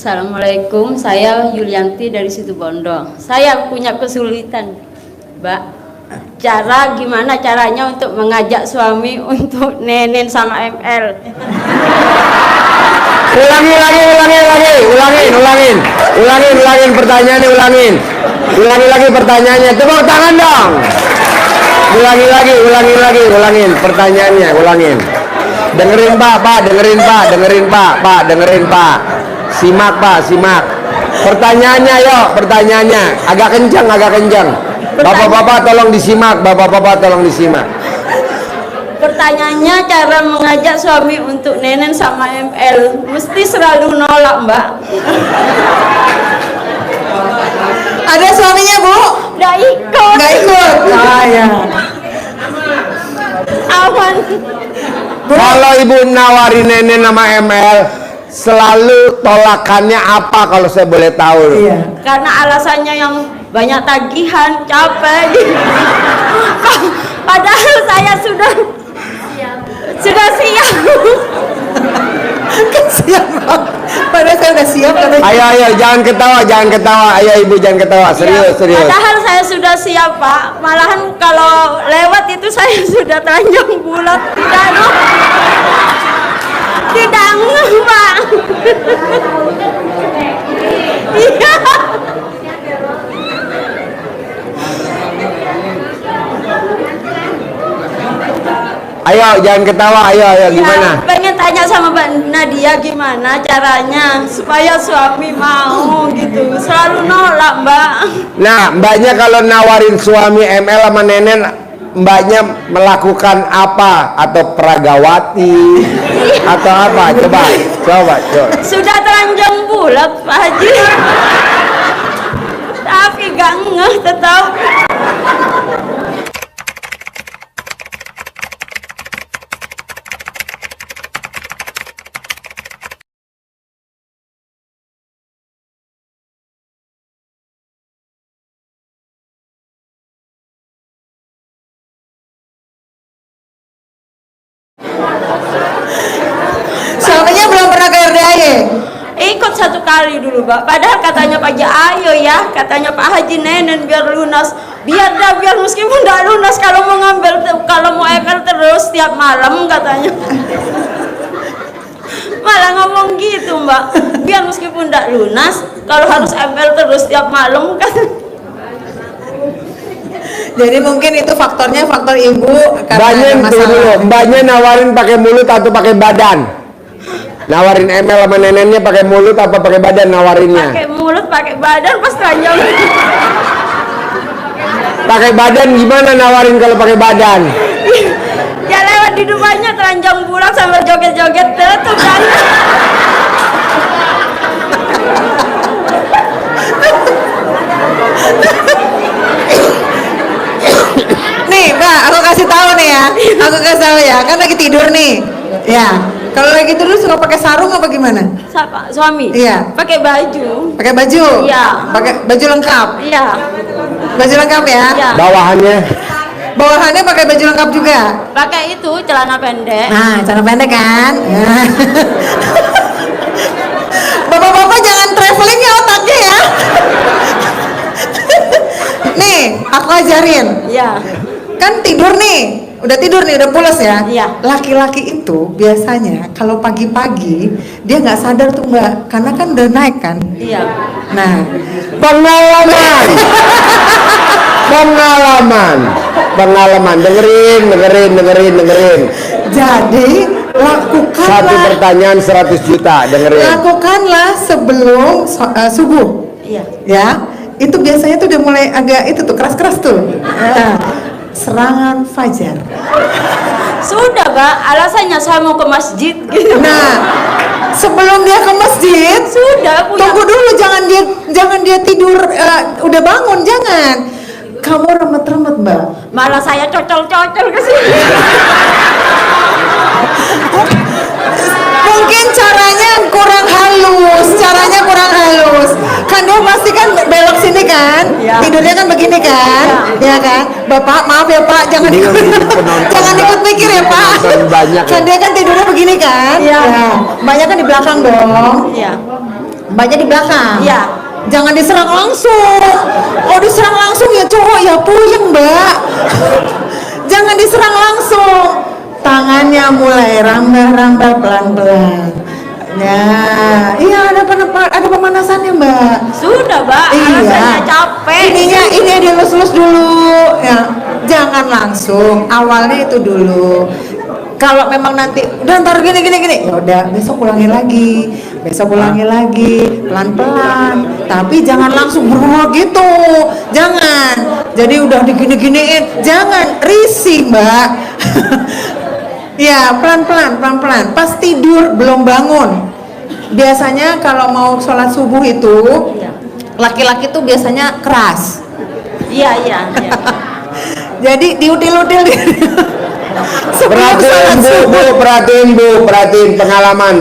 Assalamualaikum, saya Yulianti dari Situbondo. Saya punya kesulitan, Mbak. Gimana caranya untuk mengajak suami untuk nenen sama ML? Ulangin pertanyaannya, ulangi lagi pertanyaannya. Tepuk tangan dong. Ulangin pertanyaannya, ulangin. Dengerin Pak. Simak Pak. Pertanyaannya agak kencang. Bapak-bapak tolong disimak. Pertanyaannya, cara mengajak suami untuk nenen sama ML mesti selalu nolak, Mbak. Ada suaminya, Bu? Nggak ikut. Ya. Aman. Kalau ibu nawarin nenen sama ML, selalu tolakannya apa kalau saya boleh tahu? Iya. Karena alasannya yang banyak tagihan, capek. Padahal saya sudah siap. Siap. Padahal saya udah siap. Ayo, jangan ketawa. Ayo ibu, jangan ketawa. Serius. Padahal saya sudah siap, Pak. Malahan kalau lewat itu saya sudah telanjang bulat. Tidak ngeh, Pak. Iya. Ayo, jangan ketawa. Ayo, gimana? Ya, pengen tanya sama Mbak Nadia gimana caranya supaya suami mau gitu. Selalu nolak, Mbak. Nah, mbaknya kalau nawarin suami ML sama nenen, mbaknya melakukan apa? Atau peragawati? Atau apa? Coba. Sudah telanjang bulat, Pak Haji. Tapi gak ngeh tetap. Suaminya belum pernah ke RDAY? Ikut 1 kali dulu, Mbak. Padahal katanya Pak Haji, ayo ya, katanya Pak Haji nenen biar lunas. Biar meskipun tidak lunas kalau mau ML terus tiap malam katanya. Malah ngomong gitu, Mbak. Biar meskipun tidak lunas, kalau harus ML terus tiap malam kan. Jadi mungkin itu faktornya faktor ibu karena ada masalah. Mbaknya nawarin pakai mulut atau pakai badan? Nawarin ML sama nenennya pakai mulut apa pakai badan nawarinnya? Pakai mulut, pakai badan pas telanjang. Pakai badan gimana nawarin kalau pakai badan? Ya lewat di depannya telanjang bulat sambil joget-joget tuh kan. Nih, Mbak, aku kasih tahu nih ya. Kan lagi tidur nih. Ya. Kalau lagi tidur suka pakai sarung apa gimana? Siapa? Suami? Iya. Pakai baju. Pakai baju? Iya. Pakai baju lengkap? Iya. Baju lengkap ya? Iya. Bawahannya pakai baju lengkap juga? Pakai itu celana pendek. Nah, celana pendek kan? Bapak-bapak jangan traveling ya otaknya ya. Nih, aku ajarin. Iya. Kan tidur nih, udah pulas ya. Iya. Laki-laki itu biasanya kalau pagi-pagi dia nggak sadar tuh Mbak, karena kan udah naik kan. Iya. Nah, pengalaman. Dengerin. jadi lakukanlah. Satu pertanyaan 100 juta, dengerin. Lakukanlah sebelum subuh. Iya. Ya, itu biasanya tuh udah mulai agak itu tuh keras-keras tuh. Nah, serangan fajar. Sudah, Mbak. Alasannya saya mau ke masjid gitu. Nah, sebelum dia ke masjid, Sudah punya. tunggu dulu, jangan dia tidur udah bangun, jangan. Kamu remet-remet, Mbak. Malah saya cocol-cocol ke sini. Mungkin caranya kurang halus. Kan dia pasti kan belok sini kan, Ya. tidurnya kan begini kan, ya kan. Bapak maaf ya Pak, jangan ikut mikir ya Pak. Banyak Kan dia kan tidurnya begini kan, Ya. ya. Banyak kan di belakang dong. Iya. Mbaknya di belakang. Iya. Jangan diserang langsung. Oh, diserang langsung ya cowok ya puyeng, Mbak. Jangan diserang langsung. Tangannya mulai rambah-rambah pelan-pelan. Nah, iya ada pemanasannya, Mbak. Sudah, Mbak. Rasanya capek. Ini dilus-lus dulu. Ya, jangan langsung. Awalnya itu dulu. Kalau memang nanti udah ntar gini, ya udah besok ulangi lagi, pelan-pelan. Tapi jangan langsung berubah gitu, jangan. Jadi udah digini-giniin, jangan risih, Mbak. Ya pelan-pelan. Pas tidur belum bangun. Biasanya kalau mau sholat subuh itu, laki-laki tuh biasanya keras. Iya. Jadi diudil-udil. Perhatiin bu, pengalaman.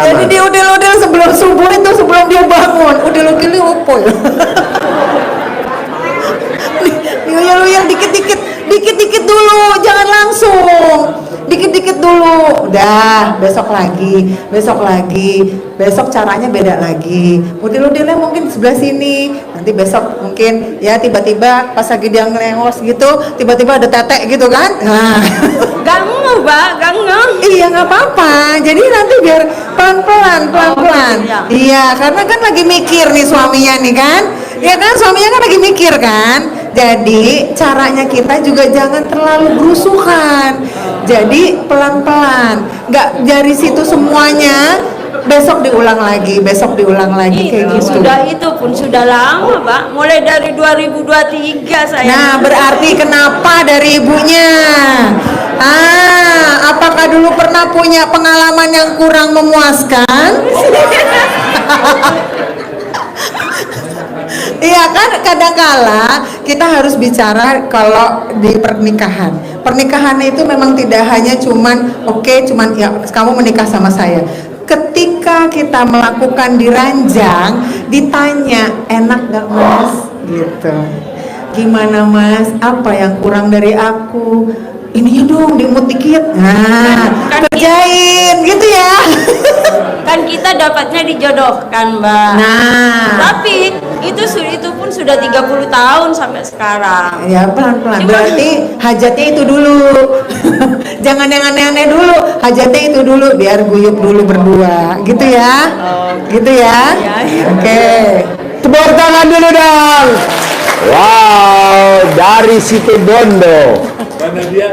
Jadi diudil-udil sebelum subuh itu, sebelum dia bangun, udil-udilnya opo ya. Uyel-uyel dikit-dikit dulu, jangan langsung. Dikit-dikit dulu, udah besok lagi, besok caranya beda lagi. Udil-udilnya mungkin sebelah sini, nanti besok mungkin ya tiba-tiba pas lagi dia ngelengos gitu, tiba-tiba ada tetek gitu kan. Nah. Ganggu, Mbak, ganggu. Iya nggak apa-apa, jadi nanti biar pelan-pelan. Iya, karena kan lagi mikir nih suaminya nih kan. Ya kan suaminya kan lagi mikir kan. Jadi caranya kita juga jangan terlalu berusukan. Jadi pelan-pelan, nggak dari situ semuanya. Besok diulang lagi kayak gitu. Itu pun sudah lama, Pak. Mulai dari 2023 saya. Nah, berarti kenapa dari ibunya? Apakah dulu pernah punya pengalaman yang kurang memuaskan? Iya kan, kadangkala kita harus bicara kalau di pernikahan. Pernikahan itu memang tidak hanya cuman ya kamu menikah sama saya. Ketika kita melakukan di ranjang, ditanya enak gak mas? Gitu. Gimana mas? Apa yang kurang dari aku? Ininya dong diemut dikit. Nah, kerjain gitu ya. Kan kita dapatnya dijodohkan, Mbak. Nah, tapi itu pun sudah 30 tahun sampai sekarang. Ya pelan-pelan. Berarti hajatnya itu dulu. Jangan yang aneh-aneh dulu. Hajatnya itu dulu biar guyup dulu berdua. Gitu ya. Gitu ya. Oke. Tepuk tangan dulu dong. Wow, dari situ Bondo. Karena dia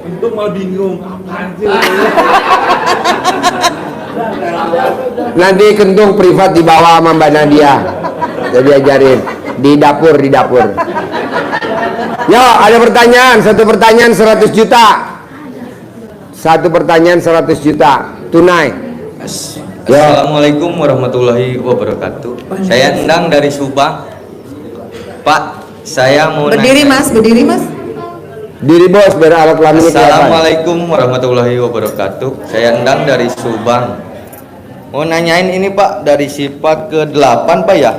untuk mau bingung apaan sih. Nanti kentung privat dibawa sama Mbak Nadia. Jadi ajarin di dapur. Yo, ada pertanyaan, satu pertanyaan 100 juta. Satu pertanyaan 100 juta tunai. Assalamualaikum warahmatullahi wabarakatuh. Saya Endang dari Subang. Pak, saya mau berdiri nanya. Mas. Diri bos, biar alat kelamin kelihatan. Assalamualaikum warahmatullahi wabarakatuh. Saya Endang dari Subang. Mau nanyain ini Pak, dari sifat ke-8 Pak ya.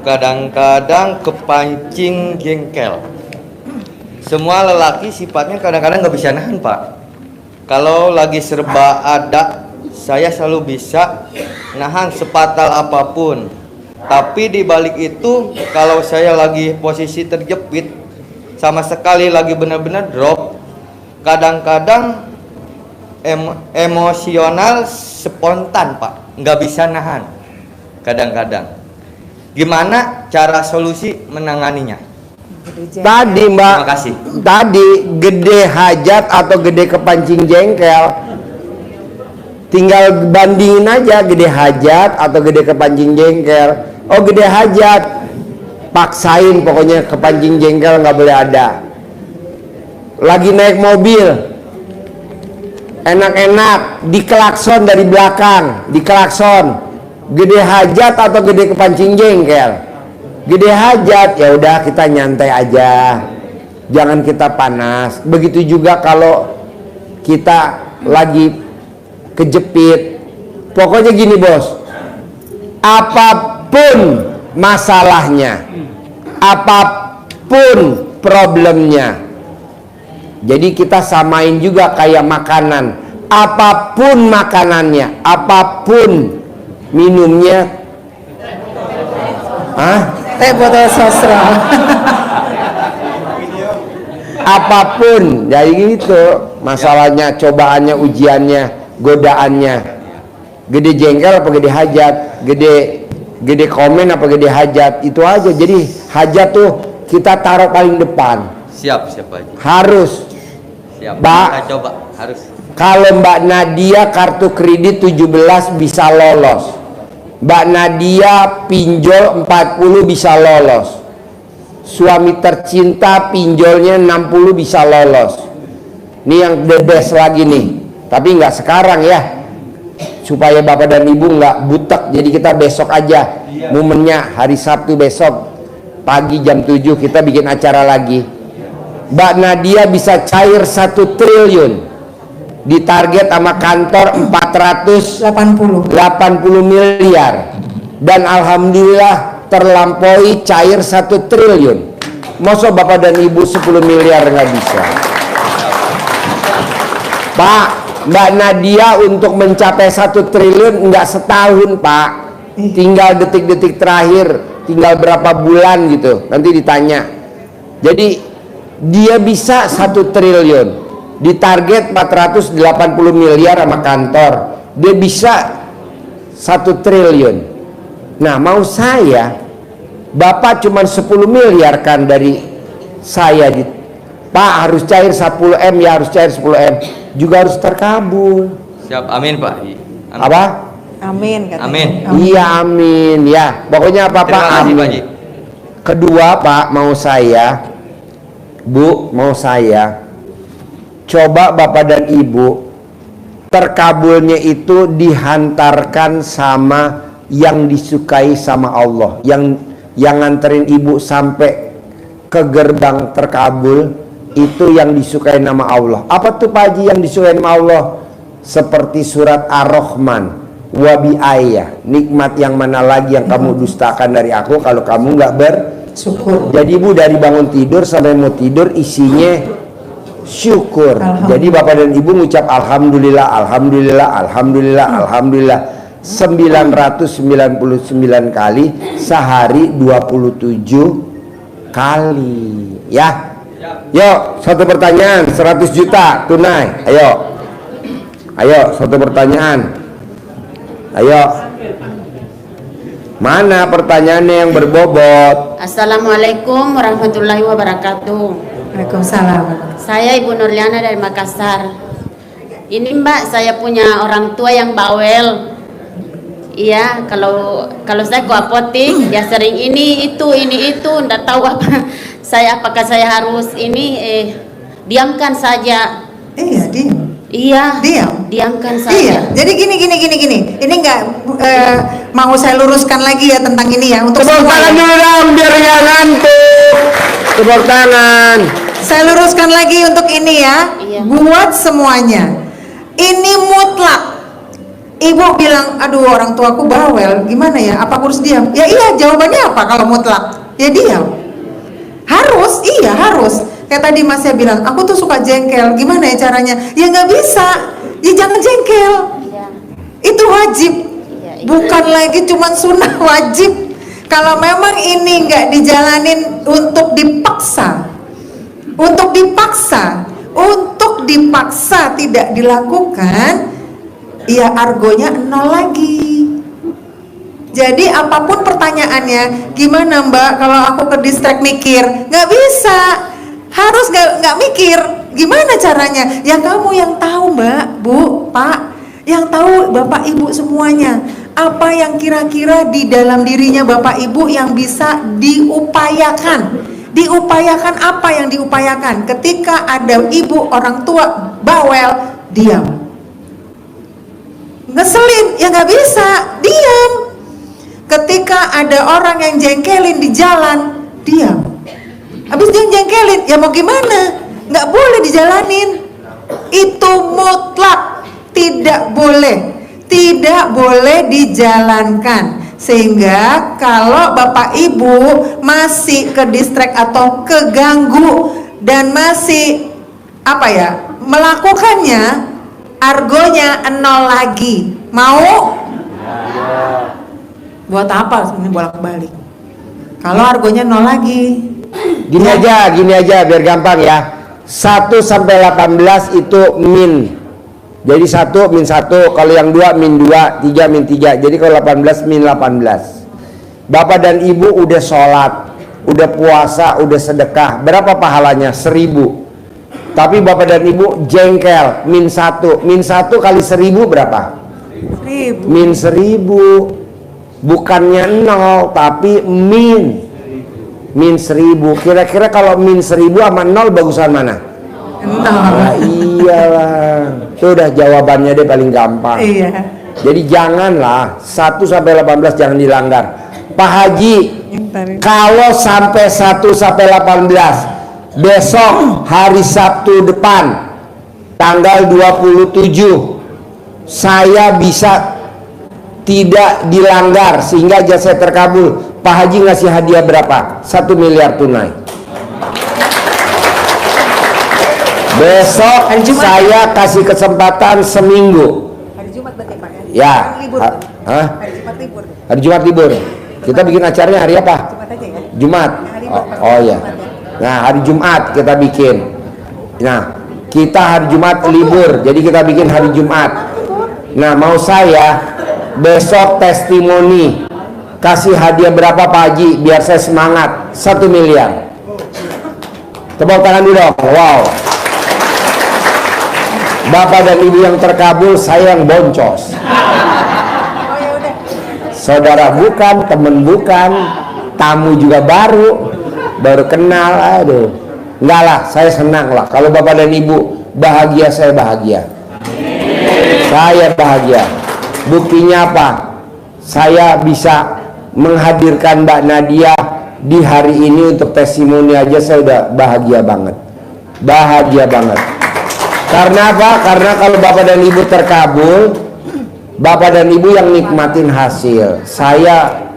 Kadang-kadang kepancing jengkel. Semua lelaki sifatnya kadang-kadang nggak bisa nahan Pak. Kalau lagi serba ada, saya selalu bisa nahan sepatal apapun. Tapi di balik itu, kalau saya lagi posisi terjepit, sama sekali lagi benar-benar drop, kadang-kadang emosional spontan Pak, nggak bisa nahan. Kadang-kadang. Gimana cara solusi menanganinya? Tadi Mbak, Terima kasih. tadi gede hajat atau gede kepancing jengkel, tinggal bandingin aja gede hajat atau gede kepancing jengkel. Oh gede hajat, paksain pokoknya kepancing jengkel nggak boleh ada. Lagi naik mobil, enak-enak dikelakson dari belakang, dikelakson. Gede hajat atau gede kepancing jengkel? Gede hajat, ya udah kita nyantai aja, jangan kita panas. Begitu juga kalau kita lagi kejepit. Pokoknya gini bos, apapun masalahnya, apapun problemnya, jadi kita samain juga kayak makanan. Apapun makanannya, apapun minumnya Teh botol sosro. apapun, jadi gitu masalahnya, cobaannya, ujiannya, godaannya. Gede jengkel apa gede hajat, gede komen apa gede hajat, itu aja. Jadi hajat tuh kita taruh paling depan. Siap Pak Haji. Harus. Siap. Mbak, Kita coba harus. kalau Mbak Nadia kartu kredit 17 bisa lolos. Mbak Nadia pinjol 40 bisa lolos. Suami tercinta pinjolnya 60 bisa lolos. Ini yang the best lagi nih. Tapi nggak sekarang ya. Supaya Bapak dan Ibu nggak butek. Jadi kita besok aja. Momennya hari Sabtu besok. Pagi jam 7 kita bikin acara lagi. Mbak Nadia bisa cair 1 triliun. Ditarget sama kantor 480 miliar. Dan alhamdulillah terlampaui, cair 1 triliun. Masa Bapak dan Ibu 10 miliar nggak bisa? Pak, Mbak Nadia untuk mencapai 1 triliun nggak setahun Pak. Tinggal detik-detik terakhir, tinggal berapa bulan gitu, nanti ditanya. Jadi dia bisa 1 triliun, ditarget 480 miliar sama kantor, dia bisa 1 triliun. Nah mau saya, Bapak cuma 10 miliar kan dari saya, Pak harus cair 10 M, ya harus cair 10 M, juga harus terkabul. Siap, amin Pak Haji. Amin. Apa? Amin katanya. Amin. Iya amin ya. Pokoknya apa Pak? Terima kasih Amin. Pak Haji. Kedua Pak, mau saya, Bu, mau saya, coba Bapak dan Ibu, terkabulnya itu dihantarkan sama yang disukai sama Allah, yang nganterin Ibu sampai ke gerbang terkabul, itu yang disukai nama Allah. Apa tuh Pak Haji yang disukai nama Allah? Seperti surat Ar-Rahman, wabi ayah, nikmat yang mana lagi yang kamu dustakan dari aku kalau kamu nggak bersyukur. Jadi Ibu dari bangun tidur sampai mau tidur isinya syukur. Jadi Bapak dan Ibu ngucap alhamdulillah, alhamdulillah, alhamdulillah, alhamdulillah 999 kali sehari, 27 kali ya. Yuk, satu pertanyaan 100 juta tunai. Ayo satu pertanyaan. Ayo, mana pertanyaannya yang berbobot? Assalamualaikum warahmatullahi wabarakatuh. Waalaikumsalam. Saya Ibu Nurliana dari Makassar. Ini Mbak, saya punya orang tua yang bawel. Iya, kalau saya ke apotik, dia sering ini itu, enggak tahu apa. Apakah saya harus diamkan saja? Iya, diam. Iya. Diamkan saja. Iya. Jadi gini. Ini nggak mau saya luruskan lagi ya tentang ini ya untuk Tepuk semua. tangan dulu dong biar nggak ngantuk. Tepuk tangan. Saya luruskan lagi untuk ini ya. Iya. Buat semuanya. Ini mutlak. Ibu bilang, aduh orang tuaku bawel, gimana ya? Apa aku harus diam? Ya iya, jawabannya apa kalau mutlak? Ya diam. Harus, iya harus. Kayak tadi Mas saya bilang, aku tuh suka jengkel, gimana ya caranya? Ya nggak bisa, ya jangan jengkel. Iya. Itu wajib, Iya. bukan lagi cuman sunnah, wajib. Kalau memang ini nggak dijalanin untuk dipaksa tidak dilakukan, ya argonya 0 lagi. Jadi apapun pertanyaannya, gimana Mbak kalau aku ke distract mikir? Nggak bisa, harus nggak mikir. Gimana caranya? Ya kamu yang tahu Mbak, Bu, Pak, yang tahu Bapak Ibu semuanya. Apa yang kira-kira di dalam dirinya Bapak Ibu yang bisa diupayakan? Diupayakan apa yang diupayakan? Ketika ada ibu orang tua bawel, diam. Ngeselin, ya nggak bisa, diam. Ketika ada orang yang jengkelin di jalan, diam. Habis dia jengkelin, ya mau gimana? Nggak boleh dijalanin. Itu mutlak, tidak boleh dijalankan. Sehingga kalau Bapak Ibu masih ke distract atau keganggu dan masih melakukannya, argonya 0 lagi. Mau? Buat apa ini bolak-balik? Kalau argonya 0 lagi. Gini aja biar gampang ya. 1 sampai 18 itu min. Jadi 1 min 1, kalau yang 2 min 2, 3 min 3. Jadi kalau 18 min 18. Bapak dan Ibu udah sholat, udah puasa, udah sedekah. Berapa pahalanya? 1000. Tapi Bapak dan Ibu jengkel, min 1. Min 1 kali 1000 berapa? 1000. Min 1000. Bukannya 0, tapi min 1000. Kira-kira kalau min 1000 sama 0 bagusan mana? 0. Nah, iyalah. Itu udah jawabannya deh paling gampang. Iya. Jadi janganlah 1 sampai 18 jangan dilanggar. Pak Haji, kalau sampai 1 sampai 18 besok hari Sabtu depan tanggal 27 saya bisa tidak dilanggar sehingga jasa saya terkabul, Pak Haji ngasih hadiah berapa? 1 miliar tunai. Besok saya kasih kesempatan seminggu. Hari Jumat berarti Pak ya? Ya. Libur. Hah? Hari Jumat libur. Hari Jumat libur. Kita bikin acaranya hari apa? Jumat aja ya. Jumat. Oh iya. Nah, hari Jumat kita bikin. Nah, kita hari Jumat libur, jadi kita bikin hari Jumat. Nah, mau saya besok testimoni kasih hadiah berapa Pak Haji biar saya semangat? 1 miliar. Tepuk tangan dulu dong. Wow. Bapak dan Ibu yang terkabul, saya yang boncos. Saudara bukan, temen bukan, tamu juga baru kenal. Aduh, enggak lah, saya senang lah kalau Bapak dan Ibu bahagia, saya bahagia. Saya bahagia. Buktinya apa? Saya bisa menghadirkan Mbak Nadia di hari ini untuk testimoni aja saya udah bahagia banget. Bahagia banget. Karena apa? Karena kalau Bapak dan Ibu terkabul, Bapak dan Ibu yang nikmatin hasil. Saya,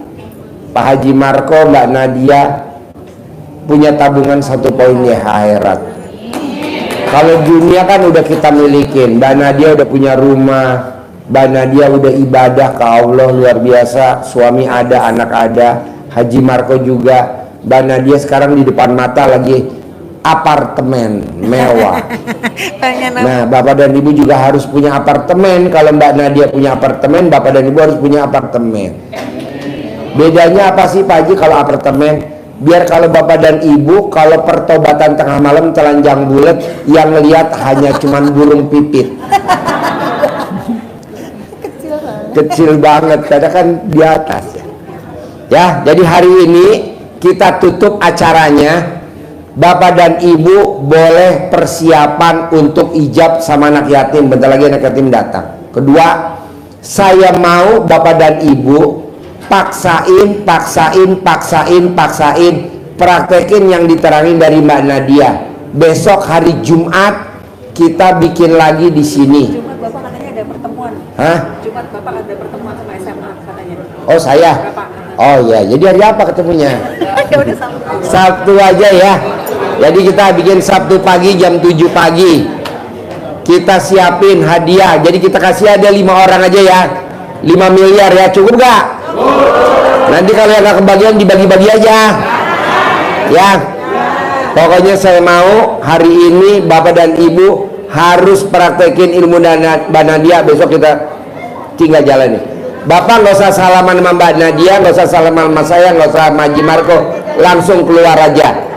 Pak Haji Marco, Mbak Nadia punya tabungan 1 poin di akhirat. Kalau dunia kan udah kita milikin. Mbak Nadia udah punya rumah, Mbak Nadia udah ibadah ke Allah luar biasa. Suami ada, anak ada. Haji Marco juga. Mbak Nadia sekarang di depan mata lagi apartemen mewah. Nah, Bapak dan Ibu juga harus punya apartemen. Kalau Mbak Nadia punya apartemen, Bapak dan Ibu harus punya apartemen. Bedanya apa sih Pak Haji kalau apartemen? Biar kalau Bapak dan Ibu kalau pertobatan tengah malam telanjang bulat, yang lihat hanya cuman burung pipit. Kecil banget, karena kan di atas. Ya, jadi hari ini kita tutup acaranya. Bapak dan Ibu boleh persiapan untuk ijab sama anak yatim. Bentar lagi anak yatim datang. Kedua, saya mau Bapak dan Ibu paksain praktekin yang diterangin dari Mbak Nadia. Besok hari Jumat kita bikin lagi di sini. Jumat Bapak katanya ada pertemuan. Hah? Jumat Bapak ada pertemuan sama SMA katanya. Oh saya? Oh ya, jadi hari apa ketemunya? Sabtu aja ya. Jadi kita bikin Sabtu pagi jam 7 pagi. Kita siapin hadiah. Jadi kita kasih ada 5 orang aja ya. 5 miliar ya, cukup gak? Nanti kalau yang gak kebagian dibagi-bagi aja. Ya. Pokoknya saya mau hari ini Bapak dan Ibu harus praktekin ilmu Mbak Nadia. Besok kita tinggal jalan nih. Bapak nggak usah salaman sama Mbak Nadia, nggak usah salaman sama saya, nggak usah sama Haji Marco, langsung keluar aja.